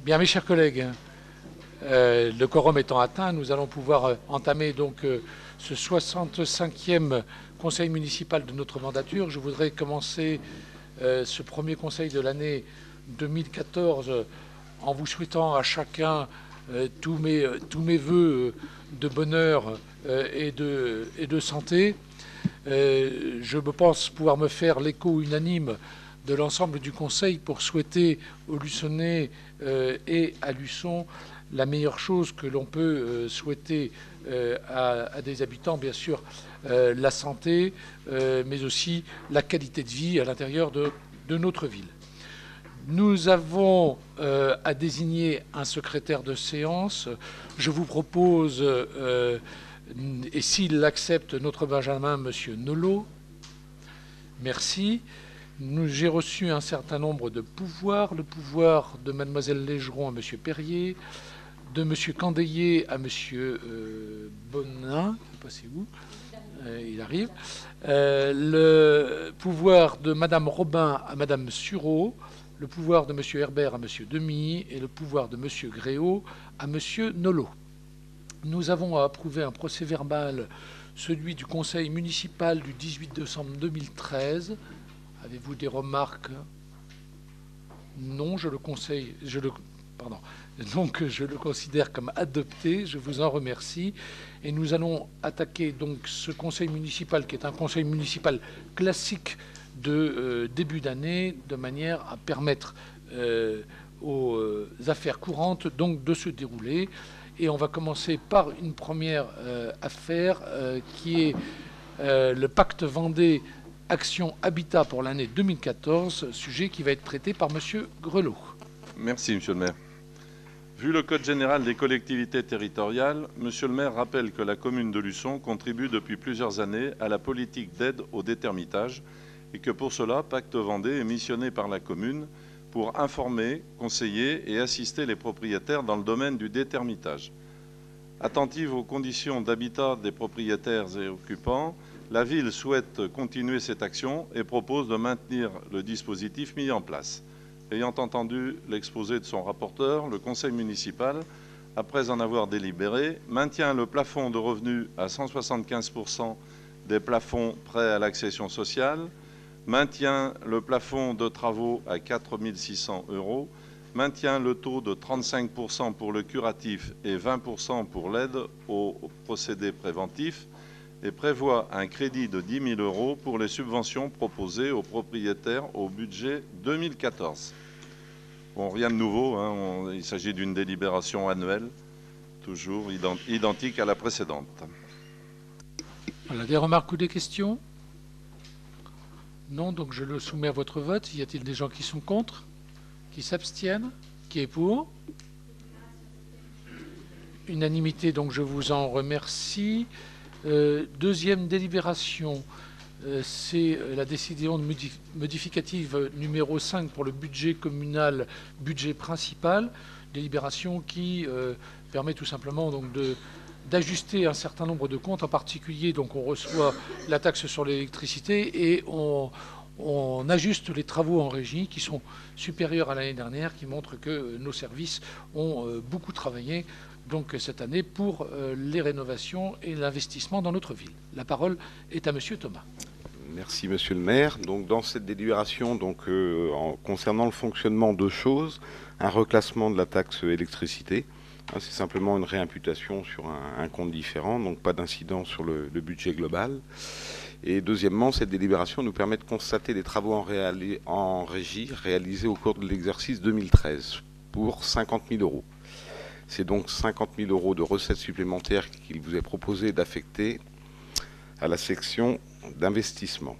Bien, mes chers collègues, le quorum étant atteint, nous allons pouvoir entamer donc ce 65e conseil municipal de notre mandature. Je voudrais commencer ce premier conseil de l'année 2014 en vous souhaitant à chacun tous mes voeux de bonheur et de santé. Je me pense pouvoir me faire l'écho unanime de l'ensemble du Conseil pour souhaiter aux Luçonnais et à Luçon la meilleure chose que l'on peut souhaiter à des habitants, bien sûr, la santé, mais aussi la qualité de vie à l'intérieur de notre ville. Nous avons à désigner un secrétaire de séance. Je vous propose, et s'il l'accepte, notre Benjamin, Monsieur Nolot. Merci. J'ai reçu un certain nombre de pouvoirs. Le pouvoir de Mademoiselle Légeron à Monsieur Perrier, de Monsieur Candelier à Monsieur Bonin, je ne sais pas c'est où, il arrive. Le pouvoir de Madame Robin à Madame Sureau, le pouvoir de Monsieur Herbert à Monsieur Demy et le pouvoir de Monsieur Gréau à Monsieur Nolot. Nous avons à approuver un procès-verbal, celui du Conseil municipal du 18 décembre 2013. Avez-vous des remarques? Non, donc je le considère comme adopté. Je vous en remercie. Et nous allons attaquer donc ce conseil municipal, qui est un conseil municipal classique de début d'année, de manière à permettre aux affaires courantes donc de se dérouler. Et on va commencer par une première affaire qui est le pacte Vendée Action Habitat pour l'année 2014, sujet qui va être traité par Monsieur Grelot. Merci, Monsieur le maire. Vu le Code général des collectivités territoriales, Monsieur le maire rappelle que la commune de Luçon contribue depuis plusieurs années à la politique d'aide au détermitage et que pour cela, Pacte Vendée est missionné par la commune pour informer, conseiller et assister les propriétaires dans le domaine du détermitage. Attentive aux conditions d'habitat des propriétaires et occupants, la ville souhaite continuer cette action et propose de maintenir le dispositif mis en place. Ayant entendu l'exposé de son rapporteur, le conseil municipal, après en avoir délibéré, maintient le plafond de revenus à 175% des plafonds prêts à l'accession sociale, maintient le plafond de travaux à 4 600 €, maintient le taux de 35% pour le curatif et 20% pour l'aide aux procédés préventifs et prévoit un crédit de 10 000 € pour les subventions proposées aux propriétaires au budget 2014. Bon, rien de nouveau, hein, il s'agit d'une délibération annuelle, toujours identique à la précédente. Voilà, des remarques ou des questions? Non, donc je le soumets à votre vote. Y a-t-il des gens qui sont contre? Qui s'abstiennent? Qui est pour? Unanimité, donc je vous en remercie. Deuxième délibération, c'est la décision modificative numéro 5 pour le budget communal, budget principal. Délibération qui permet tout simplement donc d'ajuster un certain nombre de comptes. En particulier, donc on reçoit la taxe sur l'électricité et on ajuste les travaux en régie qui sont supérieurs à l'année dernière, qui montrent que nos services ont beaucoup travaillé donc cette année pour les rénovations et l'investissement dans notre ville. La parole est à Monsieur Thomas. Merci Monsieur le maire. Donc dans cette délibération, concernant le fonctionnement, deux choses. Un reclassement de la taxe électricité. C'est simplement une réimputation sur un compte différent, donc pas d'incident sur le budget global. Et deuxièmement, cette délibération nous permet de constater des travaux en régie réalisés au cours de l'exercice 2013 pour 50 000 €. C'est donc 50 000 € de recettes supplémentaires qu'il vous est proposé d'affecter à la section d'investissement.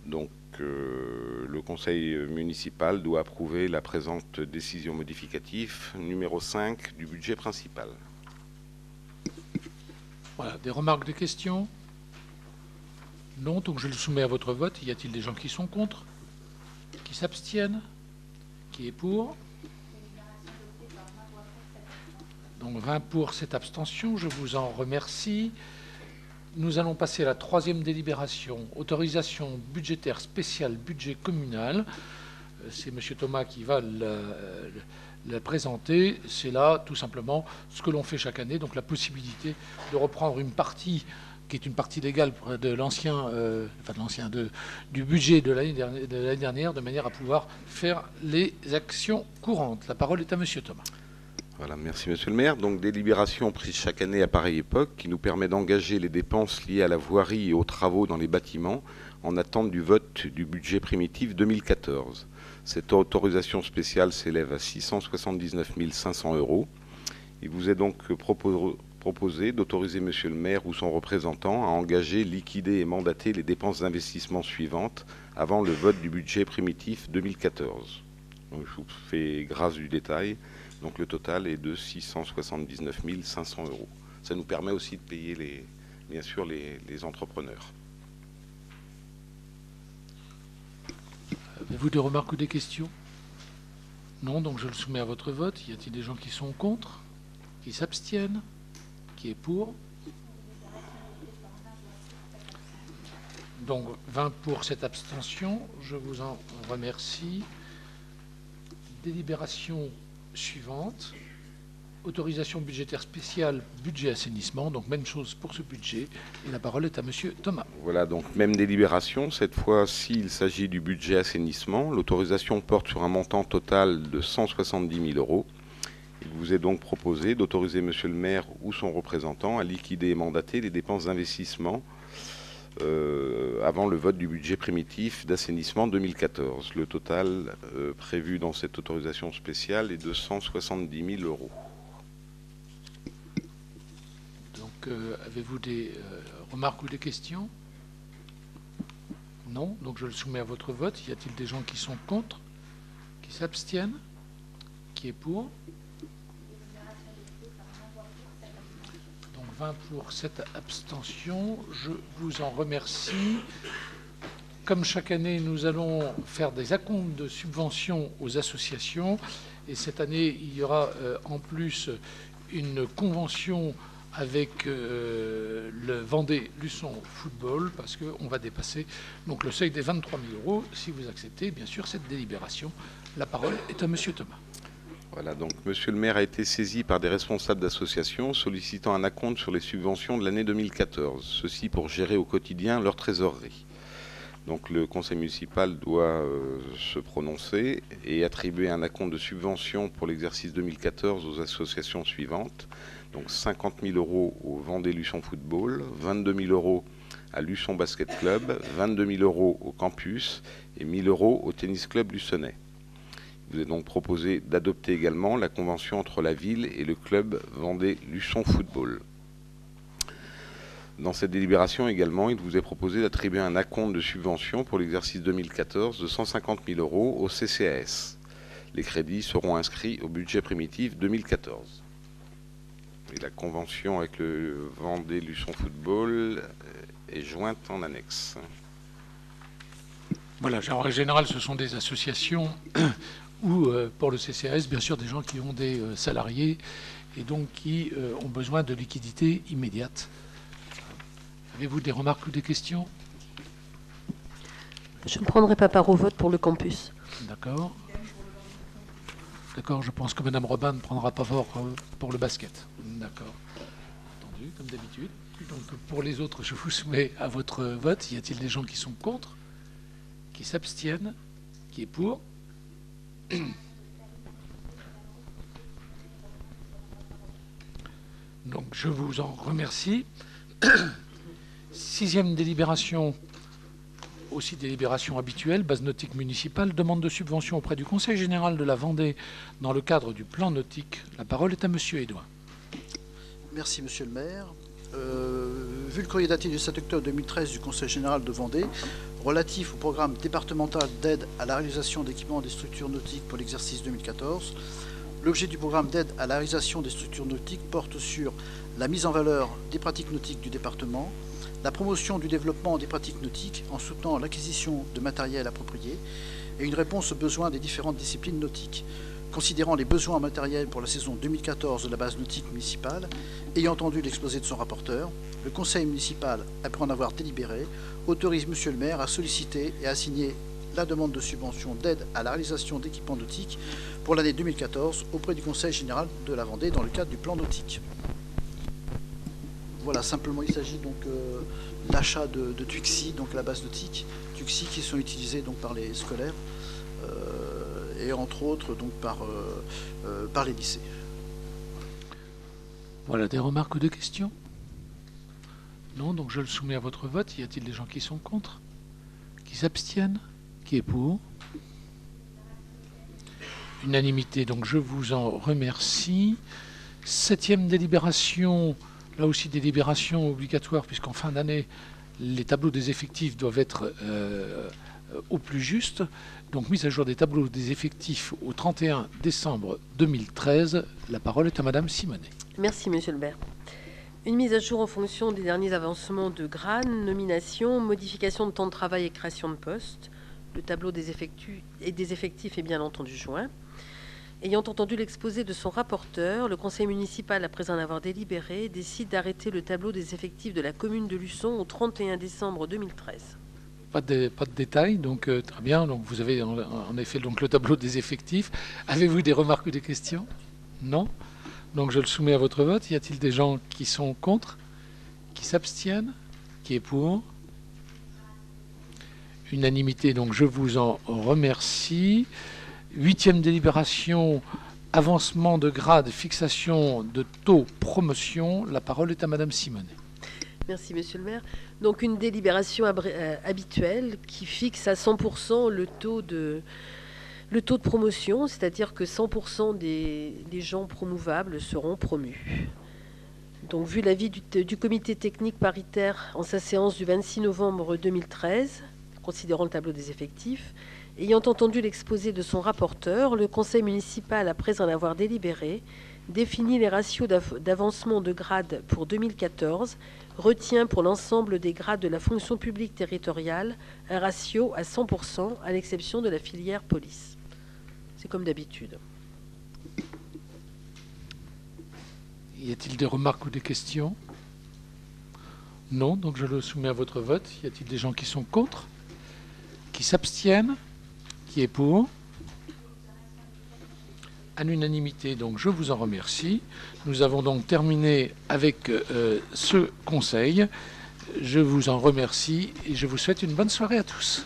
Donc le conseil municipal doit approuver la présente décision modificative numéro 5 du budget principal. Voilà, des remarques, des questions? Non, donc je le soumets à votre vote. Y a-t-il des gens qui sont contre? Qui s'abstiennent? Qui est pour? Donc 20 pour, 7 abstentions, je vous en remercie. Nous allons passer à la troisième délibération, autorisation budgétaire spéciale budget communal. c'est M. Thomas qui va la présenter. C'est là, tout simplement, ce que l'on fait chaque année, donc la possibilité de reprendre une partie qui est une partie légale de du budget de l'année dernière, de manière à pouvoir faire les actions courantes. La parole est à M. Thomas. Voilà, merci Monsieur le maire. Donc délibération prise chaque année à pareille époque qui nous permet d'engager les dépenses liées à la voirie et aux travaux dans les bâtiments en attente du vote du budget primitif 2014. Cette autorisation spéciale s'élève à 679 500 €. Il vous est donc proposé d'autoriser Monsieur le maire ou son représentant à engager, liquider et mandater les dépenses d'investissement suivantes avant le vote du budget primitif 2014. Donc, je vous fais grâce du détail. Donc le total est de 679 500 €. Ça nous permet aussi de payer bien sûr les entrepreneurs. Avez-vous des remarques ou des questions? Non, donc je le soumets à votre vote. Y a-t-il des gens qui sont contre? Qui s'abstiennent? Qui est pour? Donc 20 pour cette abstention. Je vous en remercie. Délibération suivante. Autorisation budgétaire spéciale, budget assainissement. Donc même chose pour ce budget. Et la parole est à Monsieur Thomas. Voilà, donc même délibération. Cette fois-ci, il s'agit du budget assainissement. L'autorisation porte sur un montant total de 170 000 €. Il vous est donc proposé d'autoriser Monsieur le maire ou son représentant à liquider et mandater les dépenses d'investissement avant le vote du budget primitif d'assainissement 2014. Le total prévu dans cette autorisation spéciale est de 170 000 €. Donc, avez-vous des remarques ou des questions? Non. Donc, je le soumets à votre vote. Y a-t-il des gens qui sont contre? Qui s'abstiennent? Qui est pour? Donc, 20 pour cette abstention. Je vous en remercie. Comme chaque année, nous allons faire des acomptes de subventions aux associations. Et cette année, il y aura en plus une convention avec le Vendée-Luçon Football, parce qu'on va dépasser donc le seuil des 23 000 €. Si vous acceptez, bien sûr, cette délibération. La parole est à Monsieur Thomas. Voilà, donc Monsieur le maire a été saisi par des responsables d'associations sollicitant un acompte sur les subventions de l'année 2014, ceci pour gérer au quotidien leur trésorerie. Donc le conseil municipal doit se prononcer et attribuer un acompte de subvention pour l'exercice 2014 aux associations suivantes. Donc 50 000 € au Vendée-Luçon Football, 22 000 € à Luçon Basket Club, 22 000 € au campus et 1 000 € au tennis club luçonnais. Il vous est donc proposé d'adopter également la convention entre la ville et le club Vendée-Luçon Football. Dans cette délibération également, il vous est proposé d'attribuer un acompte de subvention pour l'exercice 2014 de 150 000 € au CCAS. Les crédits seront inscrits au budget primitif 2014. Et la convention avec le Vendée-Luçon Football est jointe en annexe. Voilà, en règle générale, ce sont des associations ou pour le CCAS, bien sûr, des gens qui ont des salariés et donc qui ont besoin de liquidités immédiates. Avez-vous des remarques ou des questions? Je ne prendrai pas part au vote pour le campus. D'accord. D'accord, je pense que Mme Robin ne prendra pas fort pour le basket. D'accord. Entendu, comme d'habitude. Donc pour les autres, je vous soumets à votre vote. Y a-t-il des gens qui sont contre? Qui s'abstiennent? Qui est pour? Donc je vous en remercie. Sixième délibération, aussi délibération habituelle, base nautique municipale, demande de subvention auprès du Conseil général de la Vendée dans le cadre du plan nautique. La parole est à Monsieur Edouin. Merci Monsieur le maire. Vu le courrier daté du 7 octobre 2013 du Conseil général de Vendée, relatif au programme départemental d'aide à la réalisation d'équipements des structures nautiques pour l'exercice 2014, l'objet du programme d'aide à la réalisation des structures nautiques porte sur la mise en valeur des pratiques nautiques du département, la promotion du développement des pratiques nautiques en soutenant l'acquisition de matériel approprié et une réponse aux besoins des différentes disciplines nautiques. Considérant les besoins en matériel pour la saison 2014 de la base nautique municipale, ayant entendu l'exposé de son rapporteur, le conseil municipal, après en avoir délibéré, autorise Monsieur le maire à solliciter et à signer la demande de subvention d'aide à la réalisation d'équipements nautiques pour l'année 2014 auprès du Conseil général de la Vendée dans le cadre du plan nautique. Voilà, simplement il s'agit donc d'achat de Tuxi, donc la base nautique, Tuxi qui sont utilisés donc par les scolaires et entre autres donc par les lycées. Voilà, des remarques ou des questions? Non, donc je le soumets à votre vote. Y a-t-il des gens qui sont contre? Qui s'abstiennent? Qui est pour? Unanimité, donc je vous en remercie. 7e délibération, là aussi délibération obligatoire, puisqu'en fin d'année, les tableaux des effectifs doivent être au plus juste. Donc mise à jour des tableaux des effectifs au 31 décembre 2013. La parole est à Madame Simonet. Merci, Monsieur le maire. Une mise à jour en fonction des derniers avancements de grade, nomination, modification de temps de travail et création de postes. Le tableau des effectifs est bien entendu joint. Ayant entendu l'exposé de son rapporteur, le conseil municipal, après en avoir délibéré, décide d'arrêter le tableau des effectifs de la commune de Luçon au 31 décembre 2013. Pas de détails, donc très bien. Donc vous avez en effet donc le tableau des effectifs. Avez-vous des remarques ou des questions? Non. Donc je le soumets à votre vote. Y a-t-il des gens qui sont contre? Qui s'abstiennent? Qui est pour? Unanimité, donc je vous en remercie. 8e délibération, avancement de grade, fixation de taux, promotion. La parole est à Madame Simonet. Merci, Monsieur le maire. Donc une délibération habituelle qui fixe à 100% le taux de promotion, c'est-à-dire que 100% des gens promouvables seront promus. Donc, vu l'avis du comité technique paritaire en sa séance du 26 novembre 2013, considérant le tableau des effectifs, ayant entendu l'exposé de son rapporteur, le conseil municipal, après en avoir délibéré, définit les ratios d'avancement de grade pour 2014, retient pour l'ensemble des grades de la fonction publique territoriale un ratio à 100%, à l'exception de la filière police. C'est comme d'habitude. Y a-t-il des remarques ou des questions? Non, donc je le soumets à votre vote. Y a-t-il des gens qui sont contre? Qui s'abstiennent? Qui est pour? À l'unanimité, donc je vous en remercie. Nous avons donc terminé avec ce conseil. Je vous en remercie et je vous souhaite une bonne soirée à tous.